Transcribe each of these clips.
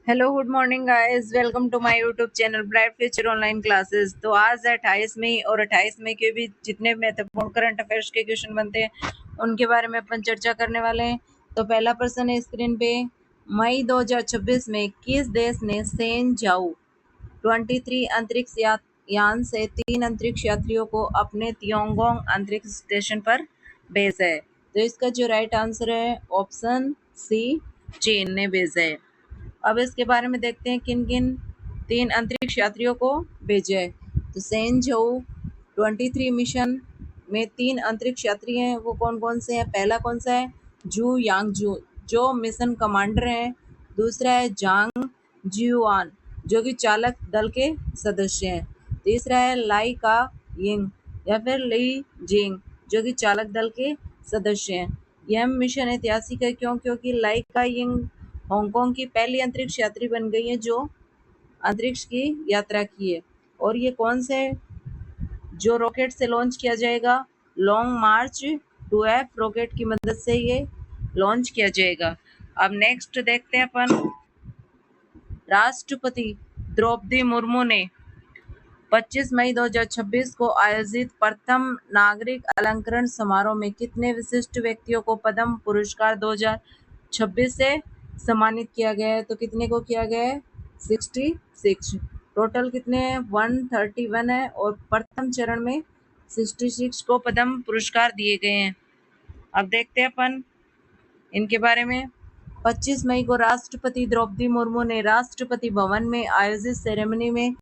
Hello good morning guys, welcome to my YouTube channel bright future online classes. तो आज है 28 मई और 28 मई के भी जितने महत्वपूर्ण करंट अफेयर्स के क्वेश्चन बनते हैं उनके बारे में अपन चर्चा करने वाले हैं। तो पहला प्रश्न है स्क्रीन पे, मई 2026 में किस देश ने सेन जाऊ 23 अंतरिक्ष यान से 3 अंतरिक्ष यात्रियों को अपने तियोंगोंग अंतरिक्ष स्टेशन पर भेजा है? तो इसका जो राइट आंसर है ऑप्शन सी, चीन ने भेजा है। अब इसके बारे में देखते हैं किन किन 3 अंतरिक्ष यात्रियों को भेजा है। तो सेन जोऊ 23 मिशन में 3 अंतरिक्ष यात्री हैं, वो कौन कौन से हैं? पहला कौन सा है? जू यांगजू जो मिशन कमांडर हैं। दूसरा है जांग जियुआन जो कि चालक दल के सदस्य हैं। तीसरा है लाई का यिंग या फिर ली जिंग जो कि चालक दल के सदस्य हैं। यह मिशन ऐतिहासिक है क्योंकि लाई का यिंग हांगकांग की पहली अंतरिक्ष यात्री बन गई है जो अंतरिक्ष की यात्रा की है। और ये कौन से जो रॉकेट से लॉन्च किया जाएगा? लॉन्ग मार्च 2F रॉकेट की मदद से ये लॉन्च किया जाएगा। अब नेक्स्ट देखते हैं अपन, राष्ट्रपति द्रौपदी मुर्मू ने 25 मई 2026 को आयोजित प्रथम नागरिक अलंकरण समारोह में कितने विशिष्ट व्यक्तियों को पद्म पुरस्कार 2026 से सम्मानित किया गया है? तो कितने को किया गया है? 66। टोटल कितने हैं? 131 है और प्रथम चरण में 66 को पद्म पुरस्कार दिए गए हैं। अब देखते हैं अपन इनके बारे में। 25 मई को राष्ट्रपति द्रौपदी मुर्मू ने राष्ट्रपति भवन में आयोजित सेरेमनी में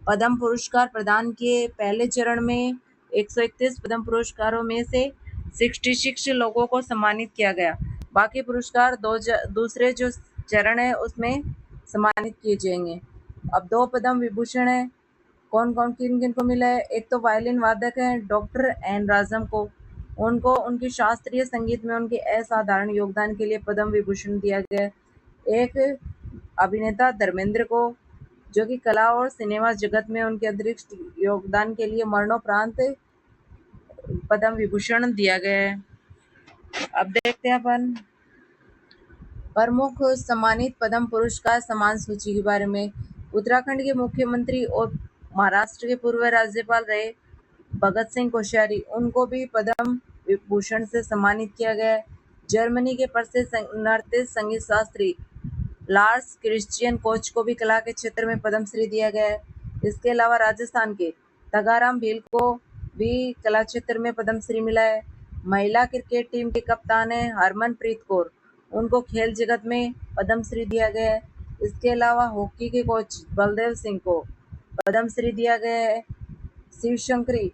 पद्म पुरस्कार प्रदान किए। पहले चरण में 131 पद्म पुरस्कारों में से 66 लोगों को सम्मानित किया गया। बाकी पुरस्कार दूसरे जो चरण है उसमें सम्मानित किए जाएंगे। अब 2 पद्म विभूषण है, कौन कौन किन किन को मिला है? एक तो वायलिन वादक है डॉक्टर एन राजम को, उनको उनके शास्त्रीय संगीत में उनके असाधारण योगदान के लिए पद्म विभूषण दिया गया। एक अभिनेता धर्मेंद्र को, जो कि कला और सिनेमा जगत में उनके अंतरिक्ष योगदान के लिए मरणोपरांत पद्म विभूषण दिया गया है। अब देखते हैं अपन प्रमुख सम्मानित पद्म पुरस्कार सम्मान सूची के बारे में। उत्तराखंड के मुख्यमंत्री और महाराष्ट्र के पूर्व राज्यपाल रहे भगत सिंह कोश्यारी, उनको भी पद्म विभूषण से सम्मानित किया गया। जर्मनी के प्रसिद्ध नृत्य संगीत शास्त्री लार्स क्रिश्चियन कोच को भी कला के क्षेत्र में पद्मश्री दिया गया है। इसके अलावा राजस्थान के तगाराम भील को भी कला क्षेत्र में पद्मश्री मिला है। महिला क्रिकेट टीम के कप्तान है हरमनप्रीत कौर, उनको खेल जगत में पद्मश्री दिया गया है। इसके अलावा हॉकी के कोच बलदेव सिंह को पद्मश्री दिया गया है। शिवशंकरी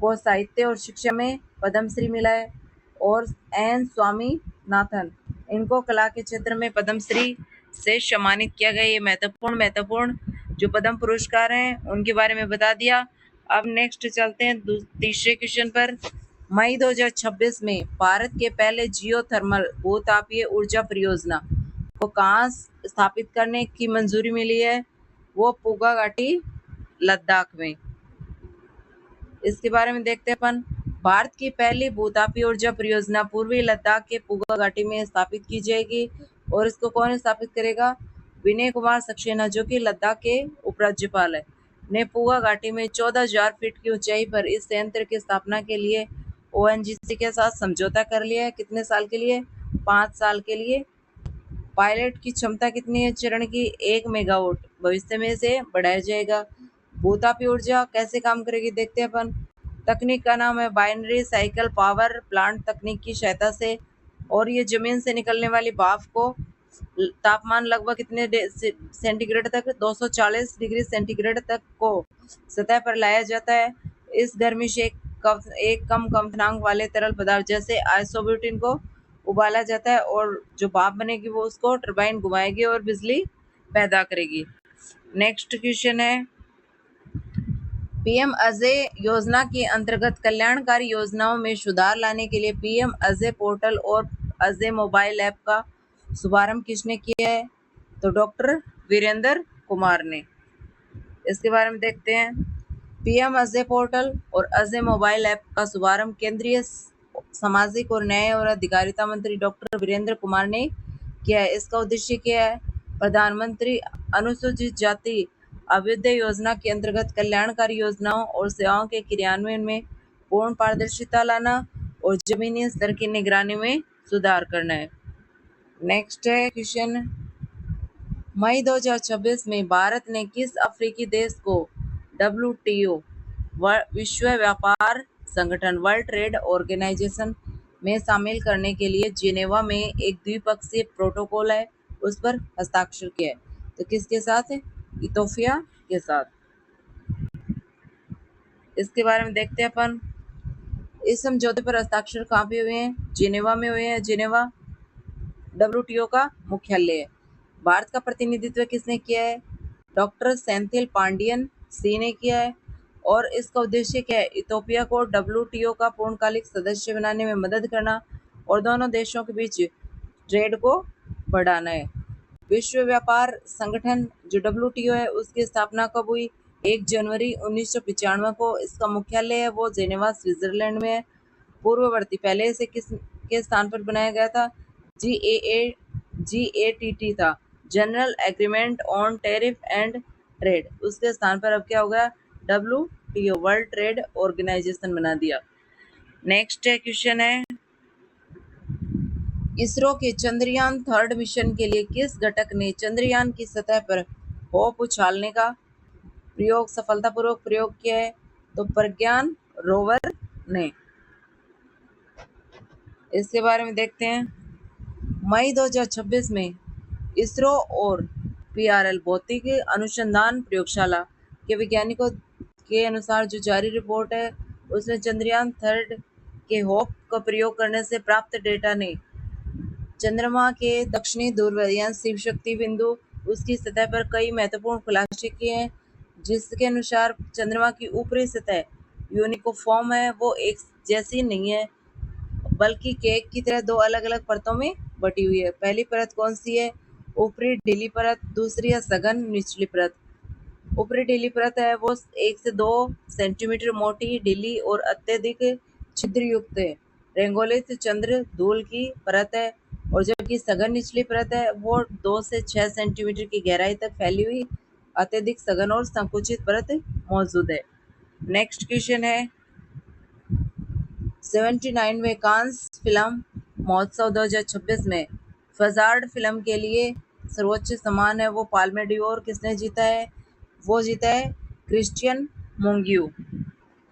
को साहित्य और शिक्षा में पद्मश्री मिला है। और एन स्वामीनाथन, इनको कला के क्षेत्र में पद्मश्री से सम्मानित किया गया। ये महत्वपूर्ण जो पद्म पुरस्कार हैं उनके बारे में बता दिया। अब नेक्स्ट चलते हैं तीसरे क्वेश्चन पर। मई 2026 में भारत के पहले जियोथर्मल भूतापीय ऊर्जा परियोजना को कहाँ स्थापित करने की मंजूरी मिली है? वो पूगा घाटी लद्दाख में। इसके बारे में देखते हैं अपन। भारत की पहली भूतापीय ऊर्जा परियोजना पूर्वी लद्दाख के पूगा घाटी में स्थापित की जाएगी और इसको कौन स्थापित करेगा? विनय कुमार सक्सेना, जो कि लद्दाख के उपराज्यपाल है, ने पूगा घाटी में 14,000 फीट की ऊंचाई पर इस संयंत्र की स्थापना के लिए ONGC के साथ समझौता कर लिया है। कितने साल के लिए? 5 साल के लिए। पायलट की क्षमता कितनी है चरण की? 1 मेगावाट। भविष्य में इसे बढ़ाया जाएगा। भूतापीय ऊर्जा कैसे काम करेगी देखते हैं अपन। तकनीक का नाम है बाइनरी साइकिल पावर प्लांट तकनीक की सहायता से, और ये जमीन से निकलने वाली भाप को तापमान लगभग कितने सेंटीग्रेड तक, 240 डिग्री सेंटीग्रेड तक को सतह पर लाया जाता है। इस गर्मी से एक कम कंपनांक वाले तरल पदार्थ जैसे आइसोब्यूटीन को उबाला जाता है और जो भाप बनेगी वो उसको टरबाइन घुमाएगी और बिजली पैदा करेगी। नेक्स्ट क्वेश्चन है, पीएम अजय योजना के अंतर्गत कल्याणकारी योजनाओं में सुधार लाने के लिए पीएम अजय पोर्टल और अजय मोबाइल ऐप का शुभारंभ किसने किया है? तो डॉक्टर वीरेंद्र कुमार ने। इसके बारे में देखते हैं। पीएम अजय पोर्टल और अजय मोबाइल ऐप का शुभारंभ केंद्रीय सामाजिक और न्याय और अधिकारिता मंत्री डॉक्टर वीरेंद्र कुमार ने किया है। इसका उद्देश्य क्या है? प्रधानमंत्री अनुसूचित जाति अभ्युदय योजना के अंतर्गत कल्याणकारी योजनाओं और सेवाओं के क्रियान्वयन में पूर्ण पारदर्शिता लाना और जमीनी स्तर की निगरानी में सुधार करना है। नेक्स्ट है क्वेश्चन, मई 2026 में भारत ने किस अफ्रीकी देश को WTO विश्व व्यापार संगठन वर्ल्ड ट्रेड ऑर्गेनाइजेशन में शामिल करने के लिए जिनेवा में एक द्विपक्षीय प्रोटोकॉल है उस पर हस्ताक्षर किया है? तो किसके साथ है? इथोपिया के साथ। इसके बारे में देखते हैं अपन। इस समझौते पर हस्ताक्षर कहाँ पे हुए हैं? जिनेवा में हुए हैं। जिनेवा WTO का मुख्यालय है। भारत का प्रतिनिधित्व किसने किया है? डॉक्टर सेंथिल पांडियन सी ने किया है। और इसका उद्देश्य क्या है? इथोपिया को WTO का पूर्णकालिक सदस्य बनाने में मदद करना और दोनों देशों के बीच ट्रेड को बढ़ाना है। विश्व व्यापार संगठन जो WTO है उसकी स्थापना कब हुई? 1 जनवरी 1995 को। इसका मुख्यालय है वो जेनेवा स्विट्जरलैंड में है। पूर्ववर्ती पहले इसे किस के स्थान पर बनाया गया था? GATT था, general agreement on tariff and trade. उसके स्थान पर अब क्या हो गया? WTO वर्ल्ड ट्रेड ऑर्गेनाइजेशन बना दिया। नेक्स्ट क्वेश्चन है, इसरो के चंद्रयान 3 मिशन के लिए किस घटक ने चंद्रयान की सतह पर होप उछालने का प्रयोग सफलतापूर्वक प्रयोग किया है? तो प्रज्ञान रोवर ने। इसके बारे में देखते हैं। मई 2026 में इसरो और PRL भौतिक अनुसंधान प्रयोगशाला के वैज्ञानिकों के अनुसार जो जारी रिपोर्ट है उसमें चंद्रयान 3 के होप का प्रयोग करने से प्राप्त डेटा ने चंद्रमा के दक्षिणी ध्रुव या शिव शक्ति बिंदु उसकी सतह पर कई महत्वपूर्ण खुलासे किए हैं, जिसके अनुसार चंद्रमा की ऊपरी सतह यूनिफॉर्म है, वो एक जैसी नहीं है बल्कि केक की तरह 2 अलग अलग परतों में बटी हुई है। पहली परत कौन सी है? ऊपरी ढीली परत। दूसरी है सघन निचली परत। ऊपरी ढीली परत है वो 1 से 2 सेंटीमीटर मोटी, ढीली और अत्यधिक छिद्र युक्त रेंगोलित चंद्र धूल की परत है। और जबकि सघन निचली परत है वो 2 से 6 सेंटीमीटर की गहराई तक फैली हुई अत्यधिक सघन और संकुचित परत मौजूद है। नेक्स्ट क्वेश्चन है, 79वें कांस फिल्म महोत्सव 2026 में फजार्ड फिल्म के लिए सर्वोच्च सम्मान है वो पाल्मे डियोर किसने जीता है? वो जीता है क्रिश्चियन मोंगियो।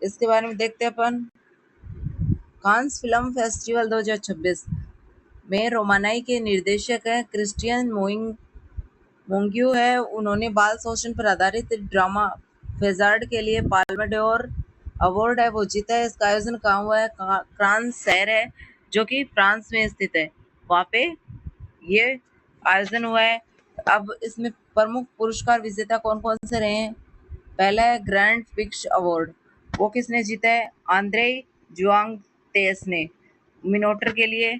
इसके बारे में देखते हैं अपन। कांस फिल्म फेस्टिवल 2026 में रोमानाई के निर्देशक हैं क्रिश्चियन मोंगियो है। उन्होंने बाल शोषण पर आधारित ड्रामा फेजार्ड के लिए पाल्मे डियोर अवार्ड है वो जीता है। इसका आयोजन कहाँ हुआ है? कांस शहर है जो कि फ्रांस में स्थित है, वहाँ पे ये आयोजन हुआ है। अब इसमें प्रमुख पुरस्कार विजेता कौन कौन से रहे हैं? पहला है ग्रैंड पिक्स अवार्ड, वो किसने जीता है? आंद्रे जुआंग तेस ने मिनोटर के लिए।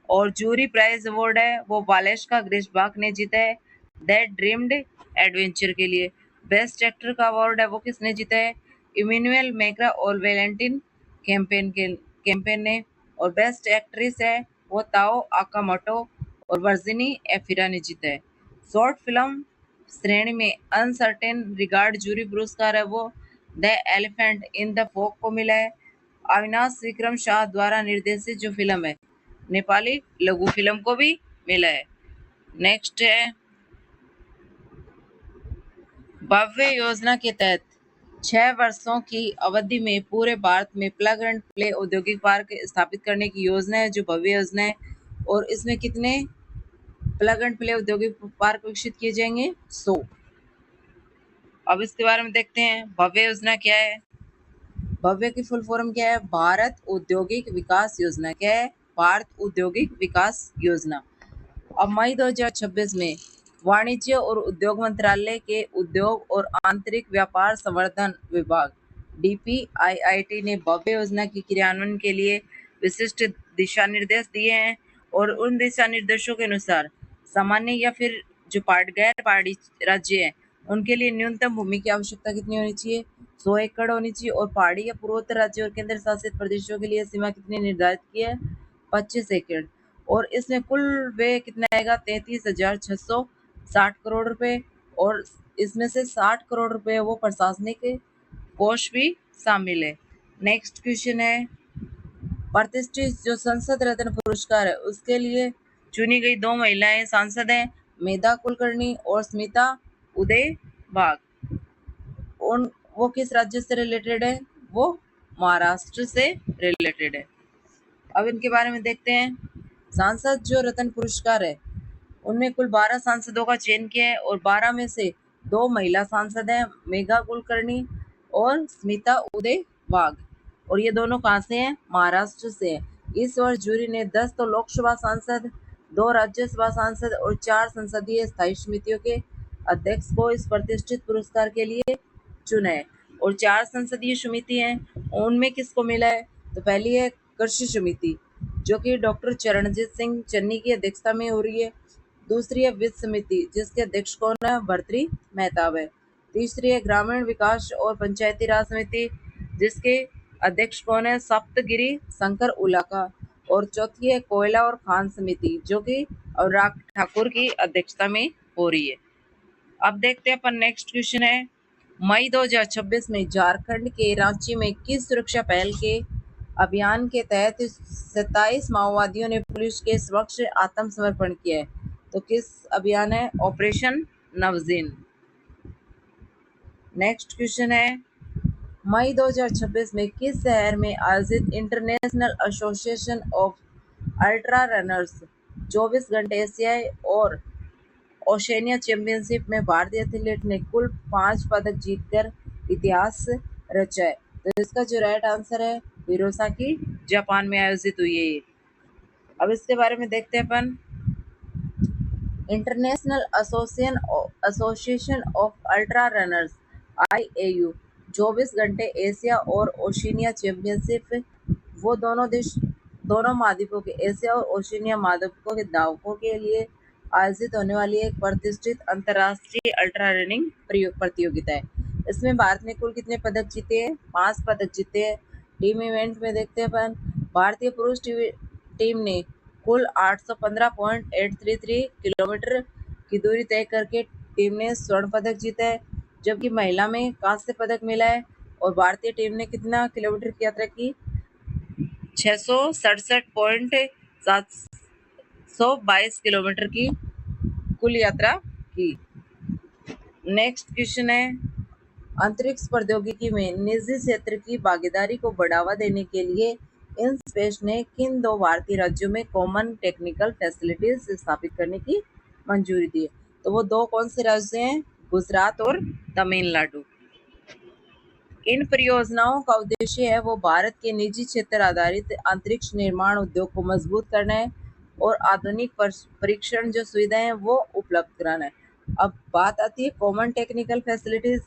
और जूरी प्राइज अवार्ड है वो वालेस्का ग्रिशबाक ने जीता है दैट ड्रीम्ड एडवेंचर के लिए। बेस्ट एक्टर का अवार्ड है वो किसने जीता है? इमैनुअल मैक्रा और वैलेंटिन कैंपेन ने। और बेस्ट एक्ट्रेस है वो ताओ आकामोटो और वर्जिनी एफिरा ने जीता है। शॉर्ट फिल्म श्रेणी में अनसर्टेन रिगार्ड जूरी पुरस्कार है वो the elephant in the folk को मिला है। अविनाश विक्रम शाह द्वारा निर्देशित जो फिल्म है नेपाली लघु फिल्म को भी मिला है। नेक्स्ट है, भव्य योजना के तहत 6 वर्षों की अवधि में पूरे भारत में प्लग एंड प्ले औद्योगिक पार्क स्थापित करने की योजना है जो भव्य योजना है। और इसमें कितने प्लग एंड प्ले औद्योगिक पार्क विकसित किए जाएंगे? 100। अब इसके बारे में देखते हैं भव्य योजना क्या है। भव्य की फुल फॉर्म क्या है? भारत औद्योगिक विकास योजना। क्या है? भारत औद्योगिक विकास योजना। अब मई 2026 में वाणिज्य और उद्योग मंत्रालय के उद्योग और आंतरिक व्यापार संवर्धन विभाग DPIIT ने भव्य योजना की क्रियान्वयन के लिए विशिष्ट दिशा निर्देश दिए हैं। और उन दिशा निर्देशों के अनुसार सामान्य या फिर जो गैर पहाड़ी राज्य हैं उनके लिए न्यूनतम भूमि की आवश्यकता कितनी होनी चाहिए? 100 एकड़ होनी चाहिए। और पहाड़ी या पूर्वोत्तर राज्यों और केंद्र शासित प्रदेशों के लिए सीमा कितनी निर्धारित की है? 25 एकड़। और इसमें कुल व्यय कितना आएगा? 33,600 60 करोड़ रुपए, और इसमें से 60 करोड़ रुपए वो प्रशासनिक कोष भी शामिल है। नेक्स्ट क्वेश्चन है, प्रतिष्ठित जो संसद रत्न पुरस्कार है उसके लिए चुनी गई 2 महिलाएं सांसद हैं, मेधा कुलकर्णी और स्मिता उदय वाघ। उन वो किस राज्य से रिलेटेड है? वो महाराष्ट्र से रिलेटेड है। अब इनके बारे में देखते हैं। सांसद जो रत्न पुरस्कार है उनमें कुल 12 सांसदों का चयन किया है और 12 में से 2 महिला सांसद हैं, मेघा कुलकर्णी और स्मिता उदय वाघ, और ये दोनों कहाँ से हैं? महाराष्ट्र से हैं। इस वर्ष जूरी ने 10 तो लोकसभा सांसद, 2 राज्यसभा सांसद और 4 संसदीय स्थायी समितियों के अध्यक्ष को इस प्रतिष्ठित पुरस्कार के लिए चुना है। और 4 संसदीय समिति हैं, उनमें किसको मिला है? तो पहली है कृषि समिति, जो कि डॉक्टर चरणजीत सिंह चन्नी की अध्यक्षता में हो रही है। दूसरी है वित्त समिति, जिसके अध्यक्ष कौन है? भर्तृहरि मेहताब है। तीसरी है ग्रामीण विकास और पंचायती राज समिति, जिसके अध्यक्ष कौन है? सप्तगिरी शंकर उलाका। और चौथी है कोयला और खान समिति, जो कि अनुराग ठाकुर की अध्यक्षता में हो रही है। अब देखते हैं अपन, नेक्स्ट क्वेश्चन है, मई 2026 में झारखंड के रांची में किस सुरक्षा पहल के अभियान के तहत 27 माओवादियों ने पुलिस के समक्ष आत्मसमर्पण किया है? तो किस अभियान है? ऑपरेशन नवजीन। नेक्स्ट क्वेश्चन है, मई 2026 में किस शहर में आयोजित international association of ultra runners 24 घंटे एशियाई और ओशनिया चैंपियनशिप में भारतीय एथलीट ने कुल 5 पदक जीतकर इतिहास रचा है? तो इसका जो राइट आंसर है हिरोशिमा, जापान में आयोजित हुई है ये। अब इसके बारे में देखते हैं अपन, international association of ultra runners IAU 24 घंटे एशिया और ओशिनिया चैंपियनशिप वो दोनों महाद्वीपों के एशिया और ओशिनिया महाद्वीपों के धावकों के लिए आयोजित होने वाली एक प्रतिष्ठित अंतर्राष्ट्रीय अल्ट्रा रनिंग प्रतियोगिता है। इसमें भारत ने कुल कितने पदक जीते हैं? 5 पदक जीते हैं। टीम इवेंट में देखते हैं अपन, भारतीय पुरुष टीम ने कुल 815.833 किलोमीटर की दूरी तय करके टीम ने स्वर्ण पदक जीता है, जबकि महिला में कांस्य पदक मिला है। और भारतीय टीम ने कितना किलोमीटर की यात्रा की? 667.722 किलोमीटर की कुल यात्रा की। नेक्स्ट क्वेश्चन है, अंतरिक्ष प्रौद्योगिकी में निजी क्षेत्र की भागीदारी को बढ़ावा देने के लिए इन स्पेस ने किन 2 भारतीय राज्यों में कॉमन टेक्निकल फैसिलिटीज स्थापित करने की मंजूरी दी है? तो वो 2 कौन से राज्य हैं? गुजरात और तमिलनाडु। इन परियोजनाओं का उद्देश्य है वो भारत के निजी क्षेत्र आधारित अंतरिक्ष निर्माण उद्योग को मजबूत करना है और आधुनिक परीक्षण जो सुविधाएं हैं वो उपलब्ध कराना है। अब बात आती है कॉमन टेक्निकल फैसिलिटीज,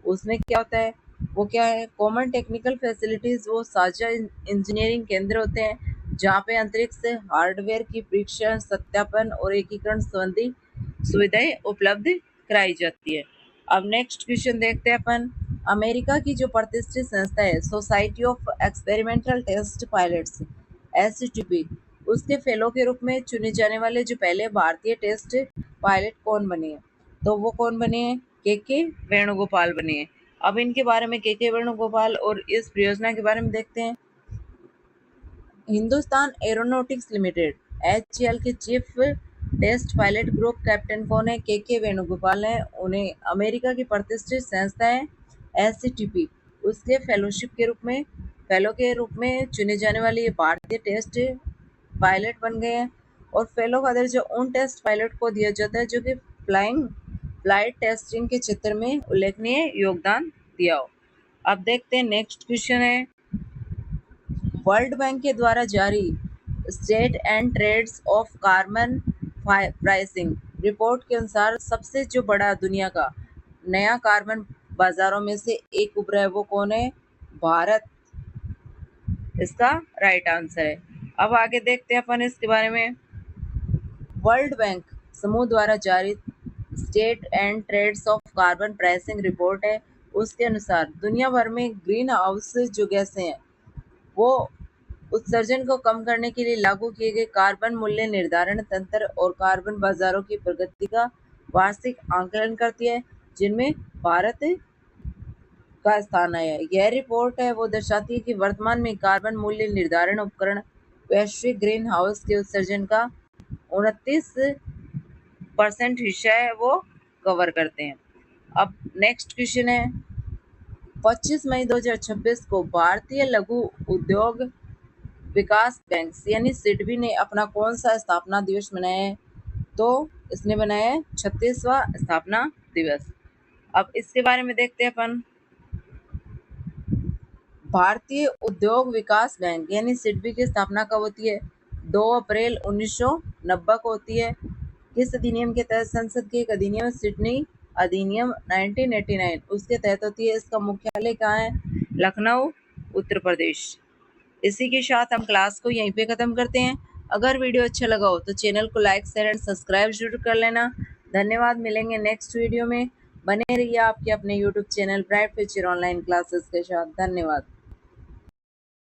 उसमें क्या होता है? वो क्या है? कॉमन टेक्निकल फैसिलिटीज वो साझा इंजीनियरिंग केंद्र होते हैं जहाँ पे अंतरिक्ष से हार्डवेयर की परीक्षण, सत्यापन और एकीकरण संबंधी सुविधाएं उपलब्ध कराई जाती है। अब नेक्स्ट क्वेश्चन देखते हैं अपन, अमेरिका की जो प्रतिष्ठित संस्था है society of experimental test pilots SCTP, उसके फेलो के रूप में चुने जाने वाले जो पहले भारतीय टेस्ट पायलट कौन बने हैं? तो वो कौन बने हैं? के वेणुगोपाल बने हैं। अब इनके बारे में के वेणुगोपाल और इस परियोजना के बारे में देखते हैं। हिंदुस्तान एरोनॉटिक्स लिमिटेड HAL के chief test pilot group captain कौन है? के वेणुगोपाल है। उन्हें अमेरिका की प्रतिष्ठित संस्था है SCTP उसके फेलो के रूप में चुने जाने वाले ये भारतीय टेस्ट पायलट बन गए हैं। और फेलो का दर्जा उन टेस्ट पायलट को दिया जाता है जो कि फ्लाइट टेस्टिंग के क्षेत्र में उल्लेखनीय योगदान दिया हो। अब देखते हैं नेक्स्ट क्वेश्चन है, वर्ल्ड बैंक के द्वारा जारी state and trends of carbon pricing report के अनुसार सबसे जो बड़ा दुनिया का नया कार्बन बाजारों में से एक उभरा है वो कौन है? भारत इसका राइट आंसर है। अब आगे देखते हैं अपन इसके बारे में, वर्ल्ड बैंक समूह द्वारा जारी state and trends of carbon pricing report है, उसके अनुसार दुनिया भर में ग्रीन हाउस जो गैसें हैं वो उत्सर्जन को कम करने के लिए लागू किए गए कार्बन मूल्य निर्धारण तंत्र और कार्बन बाजारों की प्रगति का वार्षिक आंकलन करती है जिनमें भारत का स्थान है। यह रिपोर्ट है वो दर्शाती है कि वर्तमान में कार्बन मूल्य निर्धारण उपकरण वैश्विक ग्रीन हाउस के उत्सर्जन का 29% हिस्सा है वो कवर करते हैं। अब नेक्स्ट क्वेश्चन है 25 मई 2026 को भारतीय लघु उद्योग विकास बैंक यानी सिडबी ने अपना कौन सा स्थापना दिवस मनाया है? तो इसने बनाया है 36वां स्थापना दिवस। अब इसके बारे में देखते हैं अपन। भारतीय उद्योग विकास बैंक यानी सिडबी की स्थापना कब होती है? 2 अप्रैल 1990 को होती है। किस अधिनियम के तहत? संसद के एक अधिनियम सिडनी अधिनियम 1989 उसके तहत होती है। इसका मुख्यालय कहाँ है? लखनऊ, उत्तर प्रदेश। इसी के साथ हम क्लास को यहीं पे खत्म करते हैं। अगर वीडियो अच्छा लगा हो तो चैनल को लाइक शेयर एंड सब्सक्राइब जरूर कर लेना। धन्यवाद। मिलेंगे नेक्स्ट वीडियो में। बने रहिए आपके अपने YouTube channel bright future online classes के साथ। धन्यवाद।